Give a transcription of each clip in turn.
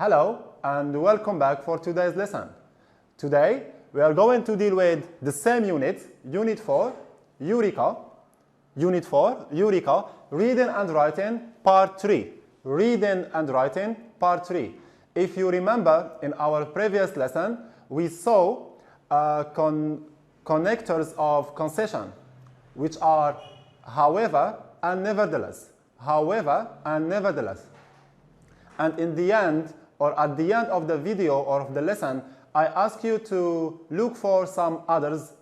Hello and welcome back for today's lesson. Today we are going to deal with the same unit, Unit 4, Eureka. Unit 4, Eureka, Reading and Writing, Part 3. Reading and Writing, Part 3. If you remember, in our previous lesson, we saw connectors of concession, which are however and nevertheless. However and nevertheless. And in the end, or at the end of the video or of the lesson, I ask you to look for some others,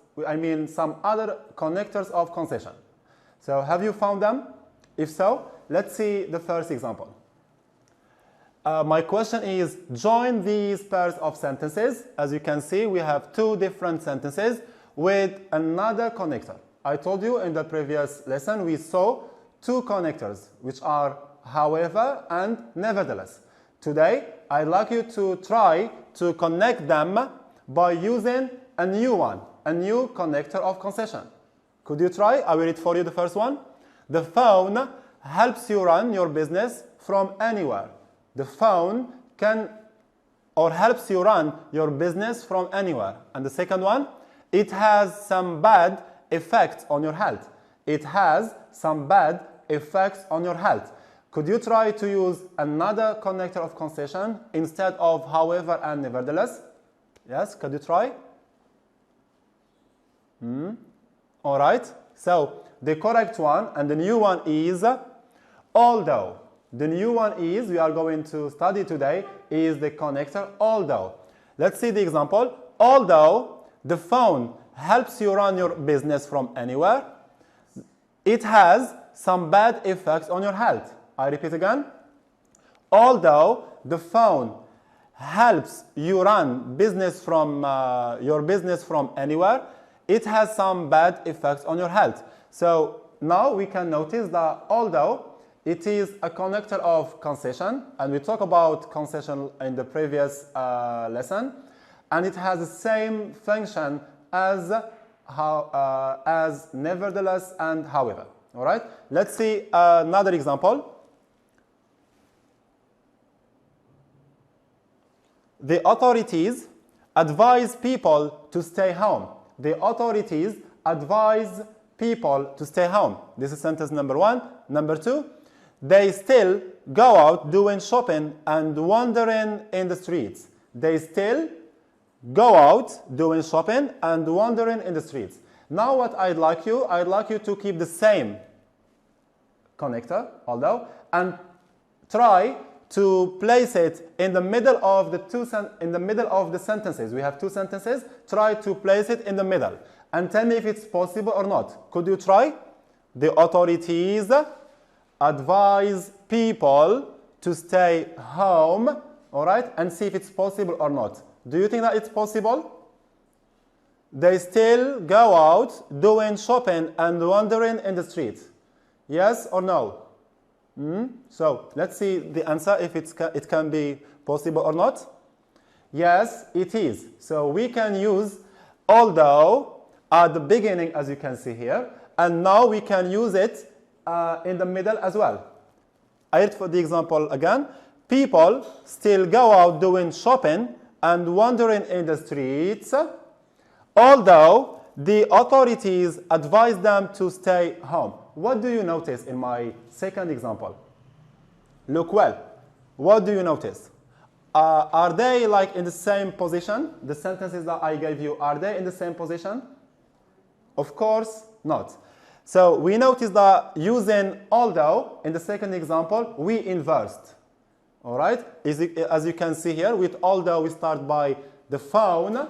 some other connectors of concession. So have you found them? If so, let's see the first example. My question is, join these pairs of sentences. As you can see, we have two different sentences with another connector. I told you in the previous lesson we saw two connectors, which are however and nevertheless. Today, I'd like you to try to connect them by using a new one, a new connector of concession. Could you try? I will read for you the first one. The phone helps you run your business from anywhere. The phone helps you run your business from anywhere. And the second one, it has some bad effects on your health. It has some bad effects on your health. Could you try to use another connector of concession instead of however and nevertheless? Yes, could you try? All right. So the correct one and the new one is although. The new one is, we are going to study today, is the connector although. Let's see the example. Although the phone helps you run your business from anywhere, it has some bad effects on your health. I repeat again. Although the phone helps you run your business from anywhere, it has some bad effects on your health. So now we can notice that although it is a connector of concession, and we talked about concession in the previous lesson, and it has the same function as nevertheless and however. All right. Let's see another example. The authorities advise people to stay home. The authorities advise people to stay home. This is sentence number one. Number two, they still go out doing shopping and wandering in the streets. They still go out doing shopping and wandering in the streets. Now what I'd like you to keep the same connector, although, and try to place it in the middle of the sentences. We have two sentences. Try to place it in the middle and tell me if it's possible or not. Could you try? The authorities advise people to stay home, all right, and see if it's possible or not. Do you think that it's possible? They still go out doing shopping and wandering in the streets. Yes or no? So let's see the answer if it can be possible or not. Yes, it is. So we can use although at the beginning, as you can see here, and now we can use it in the middle as well. I read for the example again. People still go out doing shopping and wandering in the streets, although the authorities advise them to stay home. What do you notice in my second example? Look well. What do you notice? Are they like in the same position? The sentences that I gave you, are they in the same position? Of course not. So we notice that using although in the second example, we inversed. All right? As you can see here, with although we start by the phone,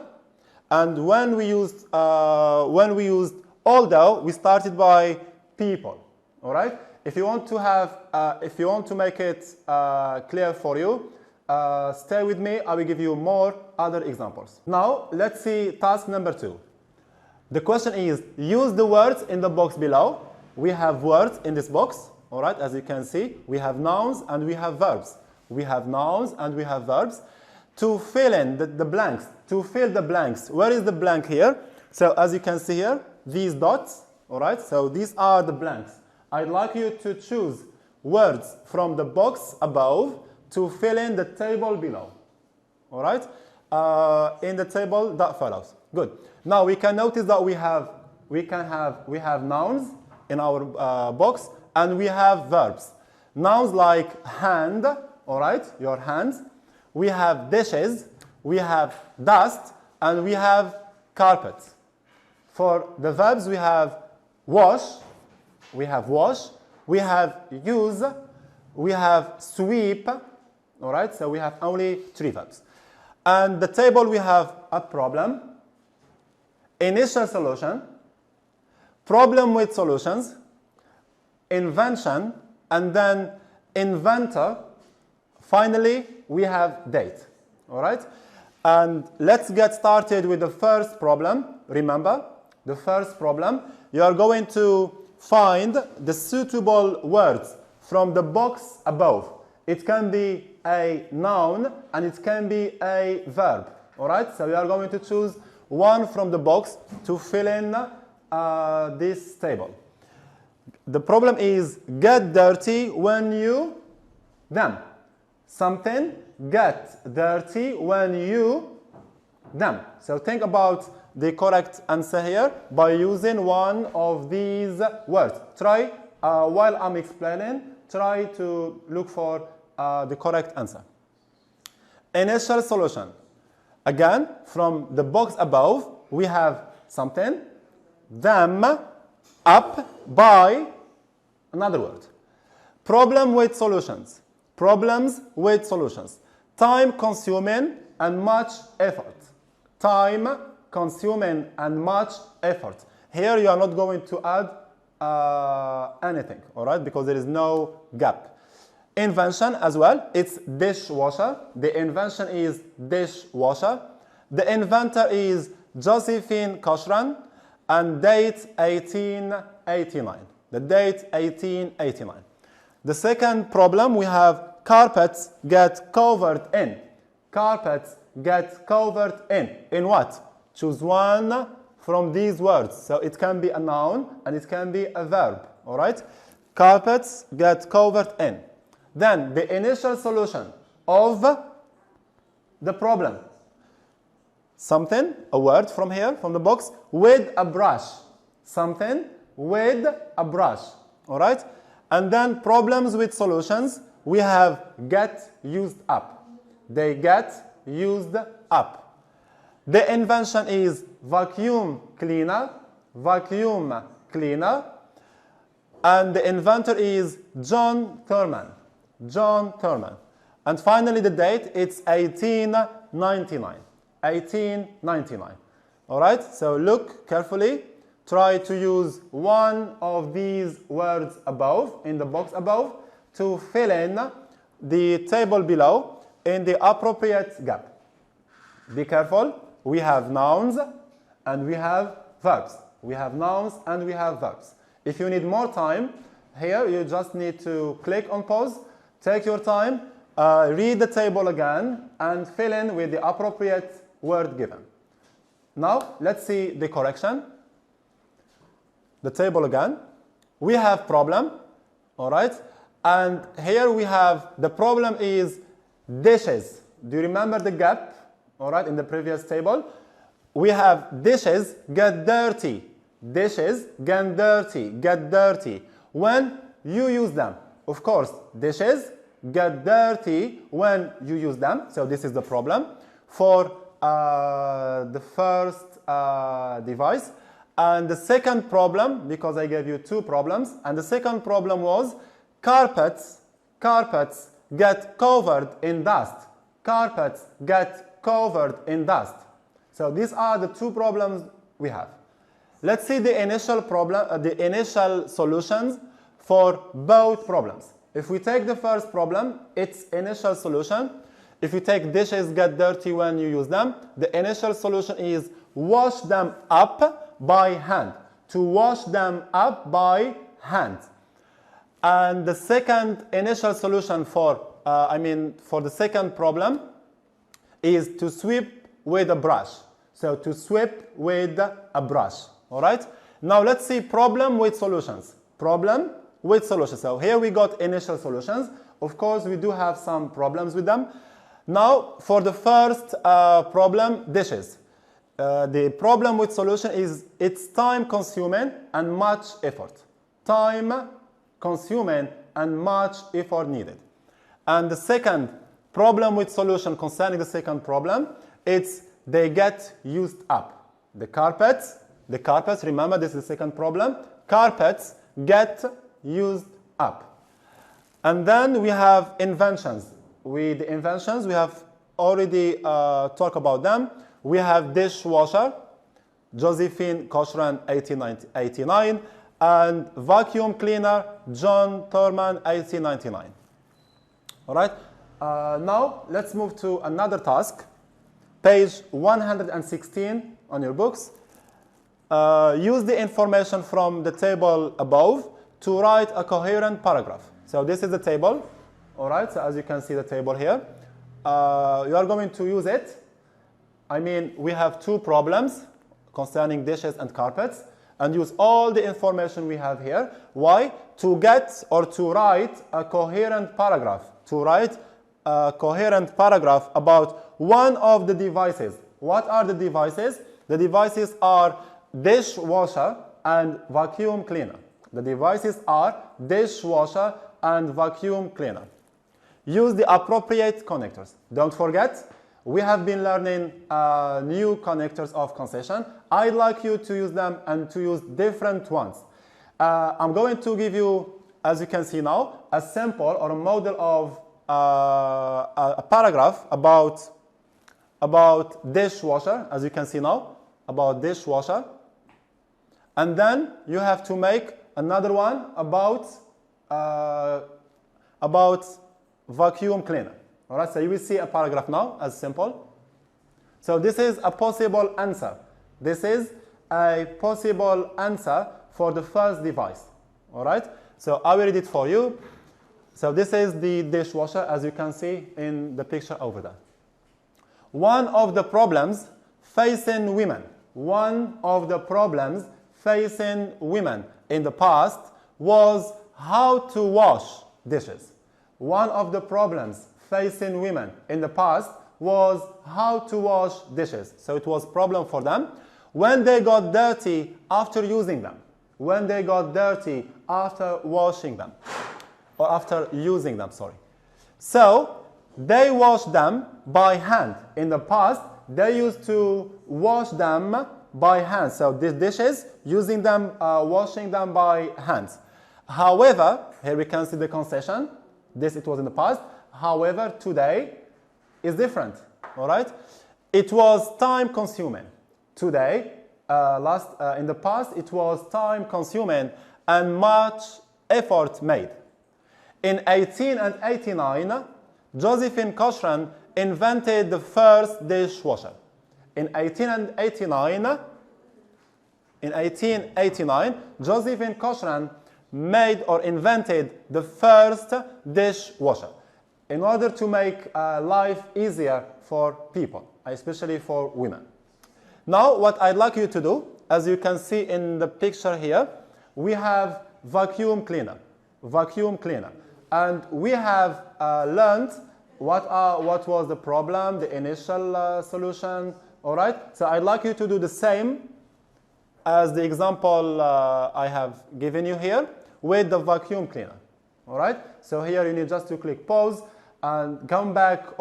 and when we used although, we started by people. All right? If you want to make it clear for you, stay with me. I will give you more other examples. Now let's see task number 2. The question is, use the words in the box below. We have words in this box. All right? As you can see, we have nouns and we have verbs. We have nouns and we have verbs. To fill in the blanks, to fill the blanks. Where is the blank here? So as you can see here, these dots, all right? So these are the blanks. I'd like you to choose words from the box above to fill in the table below. All right? In the table that follows. Good. Now we can notice that we have nouns in our box, and we have verbs. Nouns like hand, all right, your hands. We have dishes, we have dust, and we have carpet. For the verbs, we have wash, we have use, we have sweep, all right, so we have only 3 verbs. And the table, we have a problem, initial solution, problem with solutions, invention, and then inventor. Finally, we have date. All right? And let's get started with the first problem. Remember, the first problem, you are going to find the suitable words from the box above. It can be a noun and it can be a verb. All right? So we are going to choose one from the box to fill in this table. The problem is get dirty when you them. Something get dirty when you them. So think about the correct answer here by using one of these words. Try, while I'm explaining, try to look for the correct answer. Initial solution. Again, from the box above, we have something, them, up, by, another word. Problem with solutions. Problems with solutions. Time consuming and much effort. Time consuming and much effort. Here you are not going to add anything, all right, because there is no gap. Invention as well, it's dishwasher. The invention is dishwasher. The inventor is Josephine Koshran, and date 1889. The date 1889. The second problem, we have carpets get covered in. Carpets get covered in. In what? Choose one from these words. So it can be a noun and it can be a verb. All right? Carpets get covered in. Then the initial solution of the problem. Something, a word from here, from the box, with a brush. Something with a brush. All right? And then problems with solutions, we have get used up. They get used up. The invention is vacuum cleaner, vacuum cleaner. And the inventor is John Thurman, John Thurman. And finally the date, it's 1899. 1899. All right, so look carefully. Try to use one of these words above, in the box above, to fill in the table below in the appropriate gap. Be careful. We have nouns and we have verbs. We have nouns and we have verbs. If you need more time, here you just need to click on pause, take your time, read the table again, and fill in with the appropriate word given. Now, let's see the correction. The table again. We have problem, all right? And here we have, the problem is dishes. Do you remember the gap, all right, in the previous table? We have dishes get dirty. Dishes get dirty, get dirty. When you use them. Of course, dishes get dirty when you use them. So this is the problem for the first device. And the second problem, because I gave you two problems, and the second problem was carpets get covered in dust. Carpets get covered in dust. So these are the two problems we have. Let's see the initial problem, the initial solutions for both problems. If we take the first problem, its initial solution. If you take dishes get dirty when you use them, the initial solution is wash them up by hand. To wash them up by hand. And the second initial solution for, for the second problem is to sweep with a brush. So to sweep with a brush. All right? Now let's see problem with solutions. Problem with solutions. So here we got initial solutions. Of course, we do have some problems with them. Now, for the first problem, dishes. The problem with solution is it's time consuming and much effort. Time consuming and much effort needed. And the second problem with solution concerning the second problem, it's they get used up. The carpets, remember this is the second problem, carpets get used up. And then we have inventions. With the inventions, we have already talked about them. We have dishwasher, Josephine Cochran, 1889, and vacuum cleaner, John Thurman, 1899. All right. Now let's move to another task. Page 116 on your books. Use the information from the table above to write a coherent paragraph. So this is the table. All right. So as you can see the table here, you are going to use it. I mean, we have two problems concerning dishes and carpets, and use all the information we have here. Why? To get or to write a coherent paragraph. To write a coherent paragraph about one of the devices. What are the devices? The devices are dishwasher and vacuum cleaner. The devices are dishwasher and vacuum cleaner. Use the appropriate connectors. Don't forget, we have been learning new connectors of concession. I'd like you to use them and to use different ones. I'm going to give you, as you can see now, a sample or a model of a paragraph about dishwasher, as you can see now, about dishwasher. And then you have to make another one about vacuum cleaner. All right, so you will see a paragraph now as simple. So this is a possible answer. This is a possible answer for the first device. All right, so I will read it for you. So this is the dishwasher, as you can see in the picture over there. One of the problems facing women in the past was how to wash dishes. One of the problems facing women in the past was how to wash dishes. So it was a problem for them when they got dirty after using them. When they got dirty after washing them. Or after using them, sorry. So they washed them by hand. In the past, they used to wash them by hand. So these dishes, using them, washing them by hands. However, here we can see the concession. This it was in the past. However, today is different. All right? It was time consuming. Today, in the past, it was time consuming and much effort made. In 1889, Josephine Cochran invented the first dishwasher. In 1889, Josephine Cochran made or invented the first dishwasher in order to make life easier for people, especially for women. Now, what I'd like you to do, as you can see in the picture here, we have vacuum cleaner. And we have learned what was the problem, the initial solution, all right? So I'd like you to do the same as the example I have given you here with the vacuum cleaner, all right? So here you need just to click pause and come back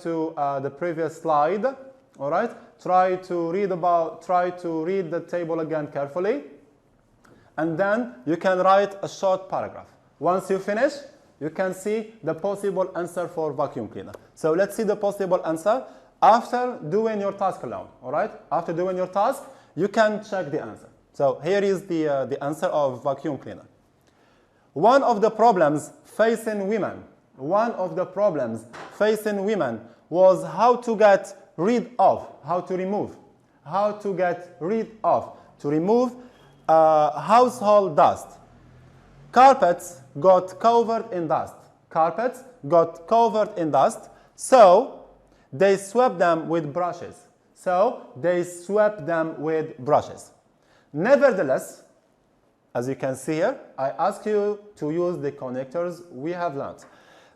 to the previous slide, all right? Try to read the table again carefully, and then you can write a short paragraph. Once you finish, you can see the possible answer for vacuum cleaner. So let's see the possible answer after doing your task alone, all right? After doing your task, you can check the answer. So here is the answer of vacuum cleaner. One of the problems facing women was how to get rid of, to remove household dust. Carpets got covered in dust. So they swept them with brushes. Nevertheless, as you can see here, I ask you to use the connectors we have learned.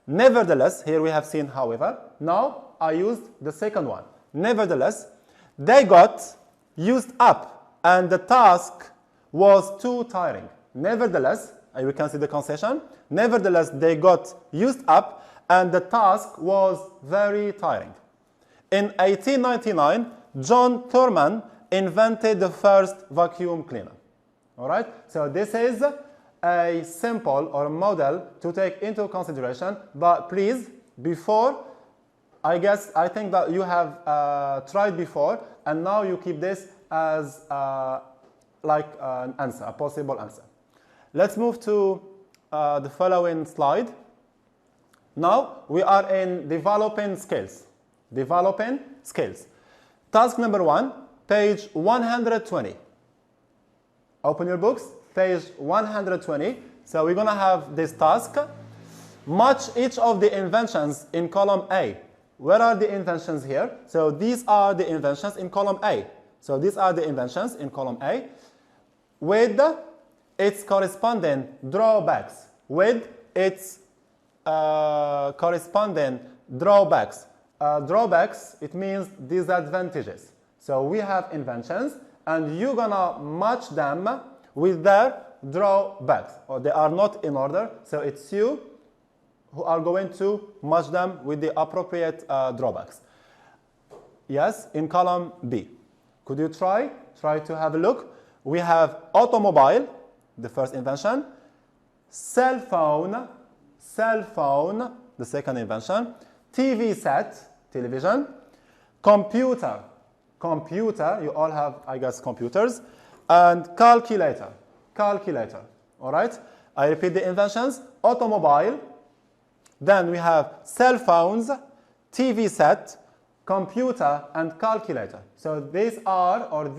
Nevertheless, here we have seen however. Now I used the second one. Nevertheless, they got used up and the task was too tiring. Nevertheless, we can see the concession. Nevertheless, they got used up and the task was very tiring. In 1899, John Thurman invented the first vacuum cleaner. All right, so this is a simple or a model to take into consideration, but please, before, I think that you have tried before, and now you keep this as like an answer, a possible answer. Let's move to the following slide. Now we are in developing skills. Developing skills. Task number 1, page 120. Open your books, page 120. So we're going to have this task. Match each of the inventions in column A. Where are the inventions here? So these are the inventions in column A. So these are the inventions in column A with its corresponding drawbacks. With its corresponding drawbacks. Drawbacks, it means disadvantages. So we have inventions and you're gonna match them with their drawbacks. Or they are not in order, so it's you who are going to match them with the appropriate drawbacks. Yes, in column B. Could you try to have a look? We have automobile, the first invention, cell phone, the second invention, TV set, television, computer, you all have, I guess, computers, and calculator. All right? I repeat the inventions, automobile, then we have cell phones, TV set, computer, and calculator. So these are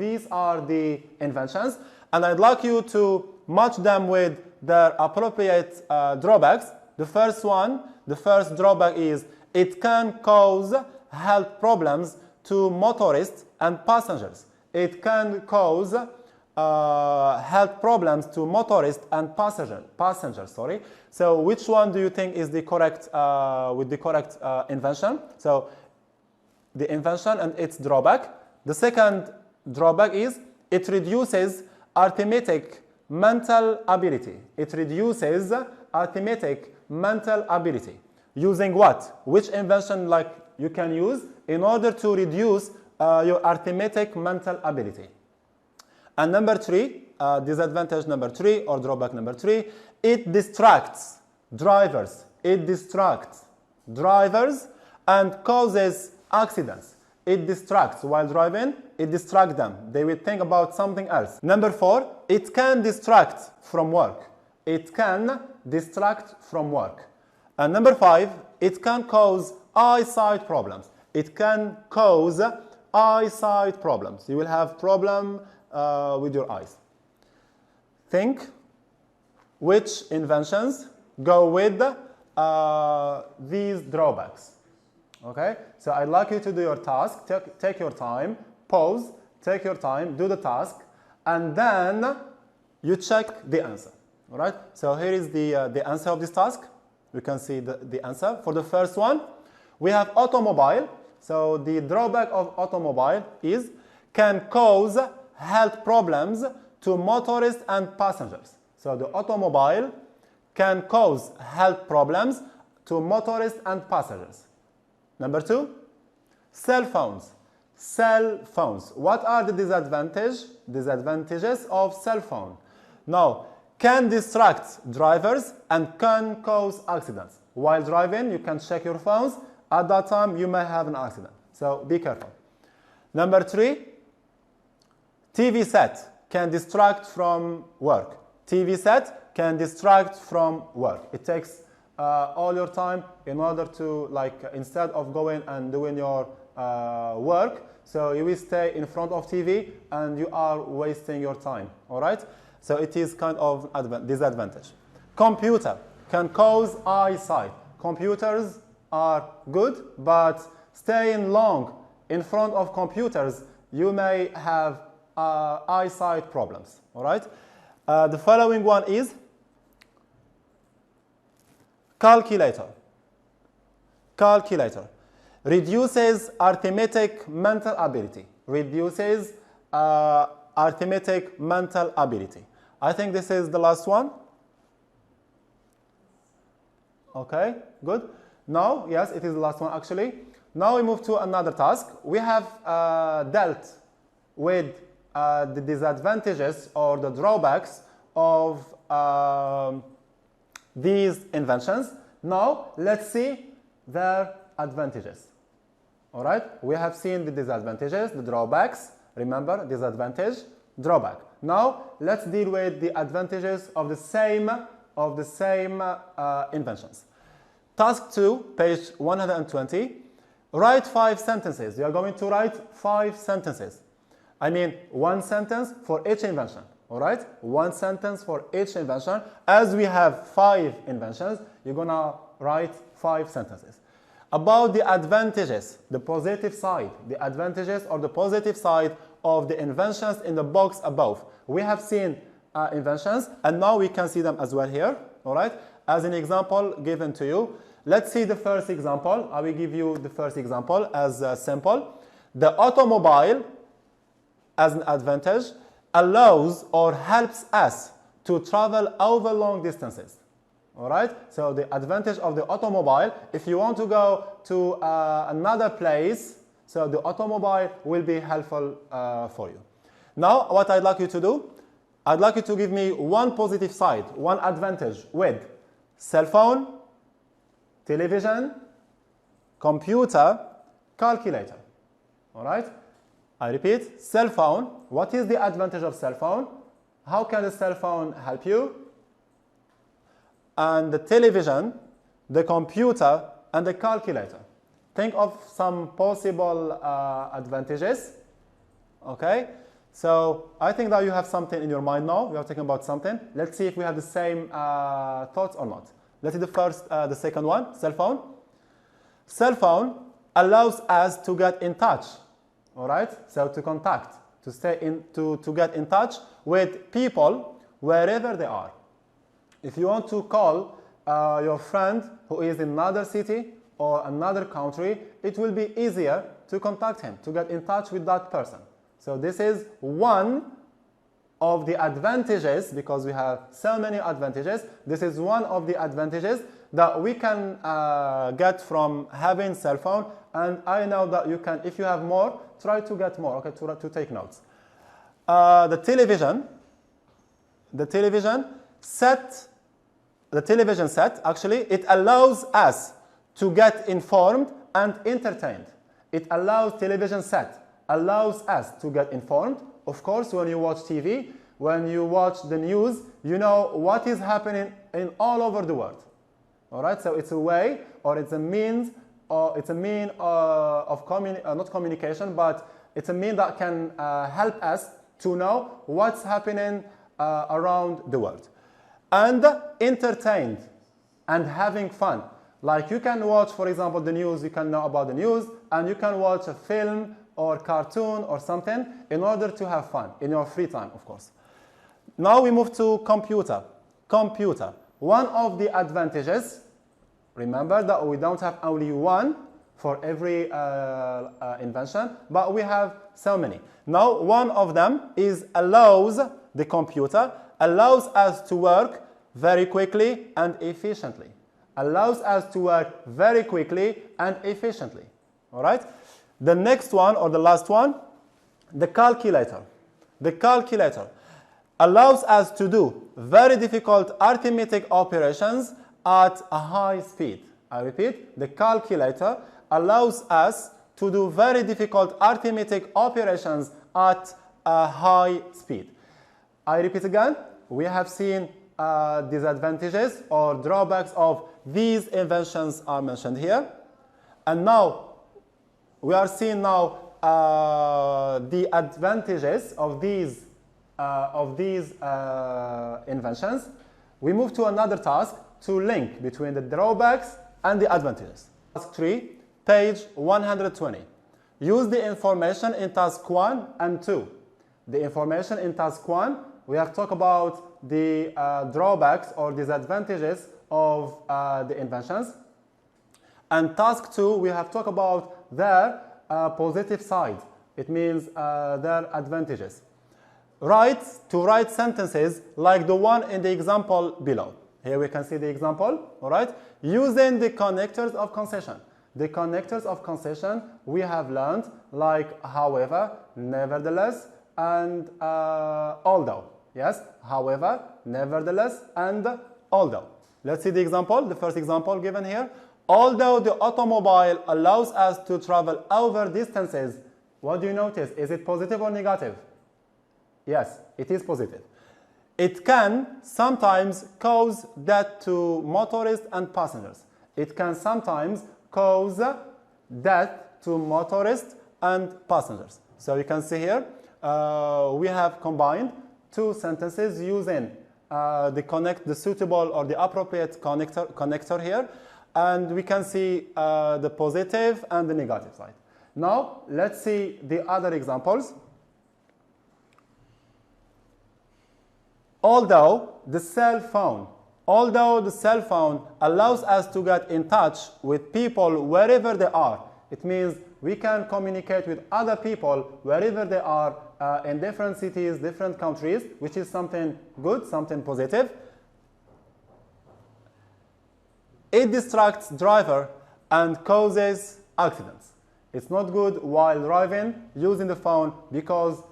the inventions, and I'd like you to match them with their appropriate drawbacks. The first drawback is it can cause health problems to motorists and passengers. It can cause health problems to motorists and passengers. Sorry. So which one do you think is the correct with the correct invention? So the invention and its drawback. The second drawback is it reduces arithmetic mental ability. It reduces arithmetic mental ability. Using what? Which invention like you can use in order to reduce your arithmetic mental ability? And number 3, disadvantage number 3 or drawback number 3, it distracts drivers. It distracts drivers and causes accidents. It distracts while driving, it distracts them. They will think about something else. Number 4, it can distract from work. It can distract from work. And number 5, it can cause eyesight problems. It can cause eyesight problems. You will have problem with your eyes. Think which inventions go with these drawbacks. Okay, so I'd like you to do your task, take your time, pause, take your time, do the task, and then you check the answer. All right, so here is the answer of this task. You can see the answer. For the first one, we have automobile. So the drawback of automobile is can cause health problems to motorists and passengers. So the automobile can cause health problems to motorists and passengers. Number 2, cell phones. Cell phones. What are the disadvantages of cell phone? Now, can distract drivers and can cause accidents. While driving, you can check your phones. At that time, you may have an accident. So be careful. Number 3, TV set can distract from work. TV set can distract from work. It takes all your time in order to, instead of going and doing your work, so you will stay in front of TV and you are wasting your time. All right? So it is kind of disadvantage. Computer can cause eyesight. Computers are good, but staying long in front of computers, you may have eyesight problems. All right? The following one is calculator. calculator. Reduces arithmetic mental ability. Reduces arithmetic mental ability. I think this is the last one. Okay, good. Now, yes, it is the last one actually. Now we move to another task. We have dealt with the disadvantages or the drawbacks of these inventions. Now, let's see their advantages. All right, we have seen the disadvantages, the drawbacks. Remember, disadvantage, drawback. Now, let's deal with the advantages of the same inventions. Task 2, page 120. Write 5 sentences. You are going to write 5 sentences. I mean, 1 sentence for each invention. All right? 1 sentence for each invention. As we have 5 inventions, you're going to write 5 sentences. About the advantages, the positive side, the advantages or the positive side of the inventions in the box above. We have seen inventions, and now we can see them as well here. All right? As an example given to you, let's see the first example. I will give you the first example as simple. The automobile, as an advantage, allows or helps us to travel over long distances. All right? So the advantage of the automobile, if you want to go to another place, so the automobile will be helpful for you. Now, what I'd like you to do, I'd like you to give me one positive side, one advantage with cell phone, television, computer, calculator. All right? I repeat, cell phone. What is the advantage of cell phone? How can the cell phone help you? And the television, the computer, and the calculator. Think of some possible advantages. Okay? So I think that you have something in your mind now. We are talking about something. Let's see if we have the same thoughts or not. Let's see the second one, cell phone. Cell phone allows us to get in touch. All right? So to contact, to get in touch with people wherever they are. If you want to call your friend who is in another city or another country, it will be easier to contact him, to get in touch with that person. So this is one of the advantages, because we have so many advantages. This is one of the advantages that we can get from having cell phone. And I know that you can, if you have more, try to get more, okay, to take notes. The television set, actually, it allows us to get informed and entertained. Television set allows us to get informed. Of course, when you watch TV, when you watch the news, you know what is happening in all over the world. All right, so it's a way, or it's a means, or it's a mean of not communication, but it's a mean that can help us to know what's happening around the world. And entertained and having fun. Like you can watch, for example, the news, you can know about the news, and you can watch a film or cartoon or something in order to have fun in your free time, of course. Now we move to computer. Computer. One of the advantages, remember that we don't have only one for every invention, but we have so many. Now one of them is the computer allows us to work very quickly and efficiently. Allows us to work very quickly and efficiently. All right? The next one, or the last one, the calculator. The calculator allows us to do very difficult arithmetic operations at a high speed. I repeat, the calculator allows us to do very difficult arithmetic operations at a high speed. I repeat again, we have seen disadvantages or drawbacks of these inventions are mentioned here. And now, we are seeing now the advantages of these inventions. We move to another task to link between the drawbacks and the advantages. Task 3, page 120. Use the information in task 1 and 2. The information in task 1, we have talked about the drawbacks or disadvantages of the inventions. And task 2, we have talked about their positive side. It means their advantages. To write sentences like the one in the example below. Here we can see the example, all right? Using the connectors of concession. The connectors of concession we have learned like however, nevertheless, and although. Yes, however, nevertheless, and although. Let's see the example, the first example given here. Although the automobile allows us to travel over distances, what do you notice? Is it positive or negative? Yes, it is positive. It can sometimes cause death to motorists and passengers. It can sometimes cause death to motorists and passengers. So you can see here, we have combined two sentences using the suitable or the appropriate connector here, and we can see the positive and the negative side. Now, let's see the other examples. Although the cell phone allows us to get in touch with people wherever they are, it means we can communicate with other people wherever they are in different cities, different countries, which is something good, something positive. It distracts driver and causes accidents. It's not good while driving using the phone because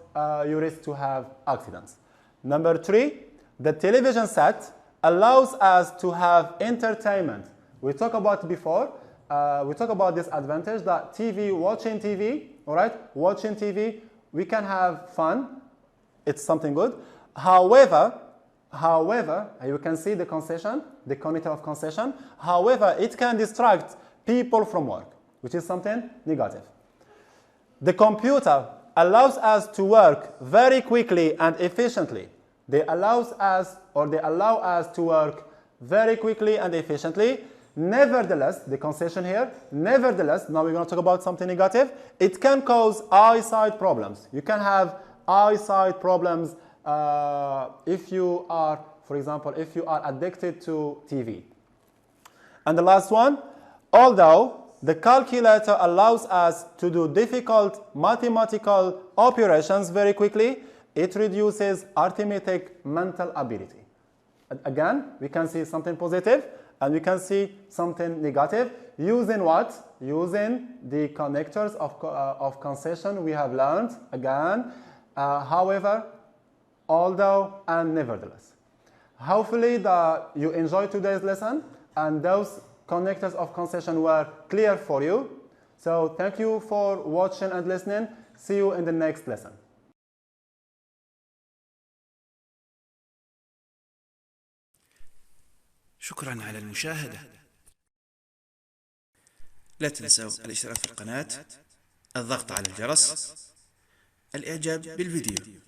you risk to have accidents. Number 3, the television set allows us to have entertainment. We talked about it before. We talked about this advantage that watching TV, all right, watching TV, we can have fun. It's something good. However, you can see the concession, the connector of concession. However, it can distract people from work, which is something negative. The computer allows us to work very quickly and efficiently. They allow us to work very quickly and efficiently. Nevertheless, the concession here, nevertheless, now we're going to talk about something negative. It can cause eyesight problems. You can have eyesight problems if you are, for example, if you are addicted to TV. And the last one, although the calculator allows us to do difficult mathematical operations very quickly, it reduces arithmetic mental ability. Again, we can see something positive and we can see something negative. Using what? Using the connectors of concession we have learned. Again, however, although, and nevertheless. Hopefully you enjoyed today's lesson and those connectors of concession were clear for you. So thank you for watching and listening. See you in the next lesson. شكرا على المشاهدة. لا تنسوا الاشتراك في القناة، الضغط على الجرس، الإعجاب بالفيديو.